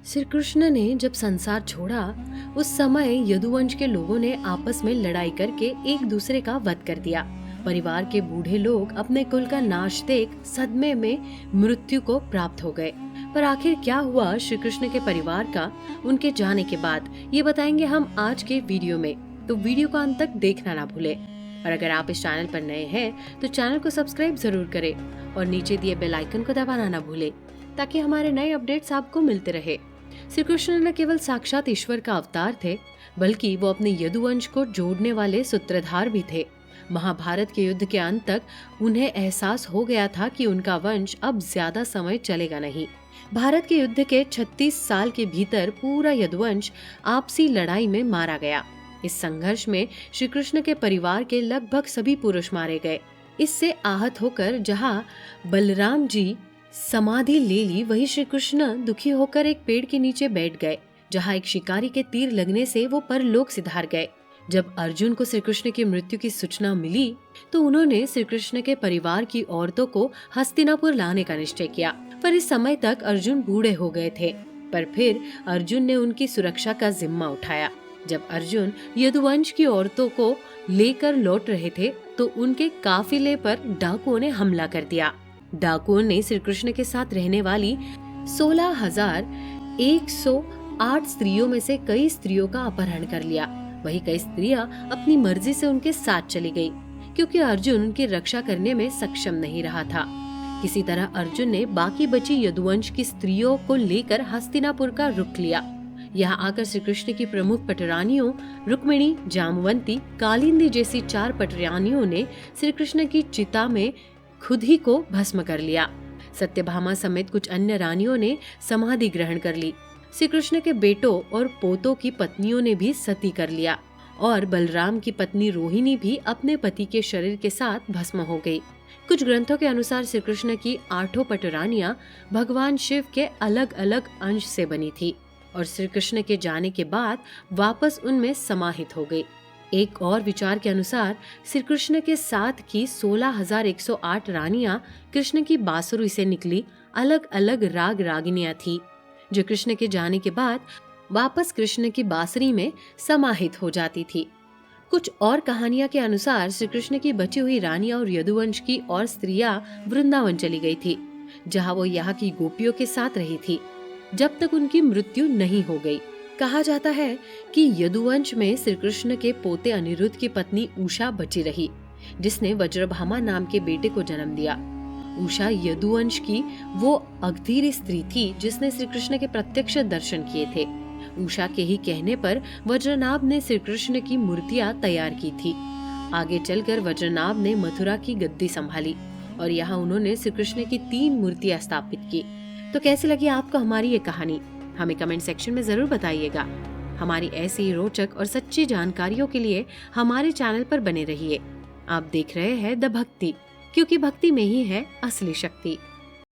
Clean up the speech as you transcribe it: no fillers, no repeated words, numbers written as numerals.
श्री कृष्ण ने जब संसार छोड़ा, उस समय यदुवंश के लोगों ने आपस में लड़ाई करके एक दूसरे का वध कर दिया। परिवार के बूढ़े लोग अपने कुल का नाश देख सदमे में मृत्यु को प्राप्त हो गए। पर आखिर क्या हुआ श्री कृष्ण के परिवार का उनके जाने के बाद, ये बताएंगे हम आज के वीडियो में। तो वीडियो को अंत तक देखना ना भूले। और अगर आप इस चैनल पर नए हैं तो चैनल को सब्सक्राइब जरूर करें और नीचे दिए बेल आइकन को दबाना ना भूले, ताकि हमारे नए अपडेट्स आपको मिलते रहे। श्री कृष्ण न केवल साक्षात ईश्वर का अवतार थे, बल्कि वो अपने यदुवंश को जोड़ने वाले सूत्रधार भी थे। महाभारत के युद्ध के अंत तक उन्हें एहसास हो गया था कि उनका वंश अब ज्यादा समय चलेगा नहीं। भारत के युद्ध के 36 साल के भीतर पूरा यदुवंश आपसी लड़ाई में मारा गया। इस संघर्ष में श्री कृष्ण के परिवार के लगभग सभी पुरुष मारे गए। इससे आहत होकर जहाँ बलराम जी समाधि ले ली, वहीं श्री कृष्ण दुखी होकर एक पेड़ के नीचे बैठ गए, जहाँ एक शिकारी के तीर लगने से वो परलोक सिधार गए। जब अर्जुन को श्री कृष्ण की मृत्यु की सूचना मिली तो उन्होंने श्री कृष्ण के परिवार की औरतों को हस्तिनापुर लाने का निश्चय किया। पर इस समय तक अर्जुन बूढ़े हो गए थे। पर फिर अर्जुन ने उनकी सुरक्षा का जिम्मा उठाया। जब अर्जुन यदुवंश की औरतों को लेकर लौट रहे थे तो उनके काफिले पर डाकुओं ने हमला कर दिया। डाकुओं ने श्री कृष्ण के साथ रहने वाली 16,108 स्त्रियों में से कई स्त्रियों का अपहरण कर लिया। वहीं कई स्त्रियां अपनी मर्जी से उनके साथ चली गई, क्योंकि अर्जुन उनकी रक्षा करने में सक्षम नहीं रहा था। किसी तरह अर्जुन ने बाकी बची यदुवंश की स्त्रियों को लेकर हस्तिनापुर का रुख लिया। यहाँ आकर श्री कृष्ण की प्रमुख पटरानियों रुक्मिणी, जामवंती, कालिंदी जैसी 4 पटरानियों ने श्री कृष्ण की चिता में खुद ही को भस्म कर लिया। सत्यभामा समेत कुछ अन्य रानियों ने समाधि ग्रहण कर ली। श्री कृष्ण के बेटों और पोतों की पत्नियों ने भी सती कर लिया और बलराम की पत्नी रोहिणी भी अपने पति के शरीर के साथ भस्म हो गई। कुछ ग्रंथों के अनुसार श्री कृष्ण की 8 पटरानियां भगवान शिव के अलग अलग अंश से बनी थी और श्री कृष्ण के जाने के बाद वापस उनमें समाहित हो गई। एक और विचार के अनुसार श्री कृष्ण के साथ की 16,108 रानियां कृष्ण की बांसुरी से निकली अलग अलग राग रागिनियां थी, जो कृष्ण के जाने के बाद वापस कृष्ण की बांसुरी में समाहित हो जाती थी। कुछ और कहानियां के अनुसार श्री कृष्ण की बची हुई रानियां और यदुवंश की और स्त्रियां वृंदावन चली गई थी, जहां वो यहाँ की गोपियों के साथ रही थी जब तक उनकी मृत्यु नहीं हो गई। कहा जाता है कि यदुवंश में श्री कृष्ण के पोते अनिरुद्ध की पत्नी उषा बची रही, जिसने वज्रभामा नाम के बेटे को जन्म दिया। उषा यदुवंश की वो अग्धीर स्त्री थी जिसने श्री कृष्ण के प्रत्यक्ष दर्शन किए थे। उषा के ही कहने पर वज्रनाभ ने श्री कृष्ण की मूर्तियां तैयार की थी। आगे चलकर वज्रनाभ ने मथुरा की गद्दी संभाली और यहाँ उन्होंने श्री कृष्ण की 3 मूर्तियां स्थापित की। तो कैसी लगी आपको हमारी ये कहानी? हमें कमेंट सेक्शन में जरूर बताइएगा। हमारी ऐसी ही रोचक और सच्ची जानकारियों के लिए हमारे चैनल पर बने रहिए। आप देख रहे हैं द भक्ति, क्योंकि भक्ति में ही है असली शक्ति।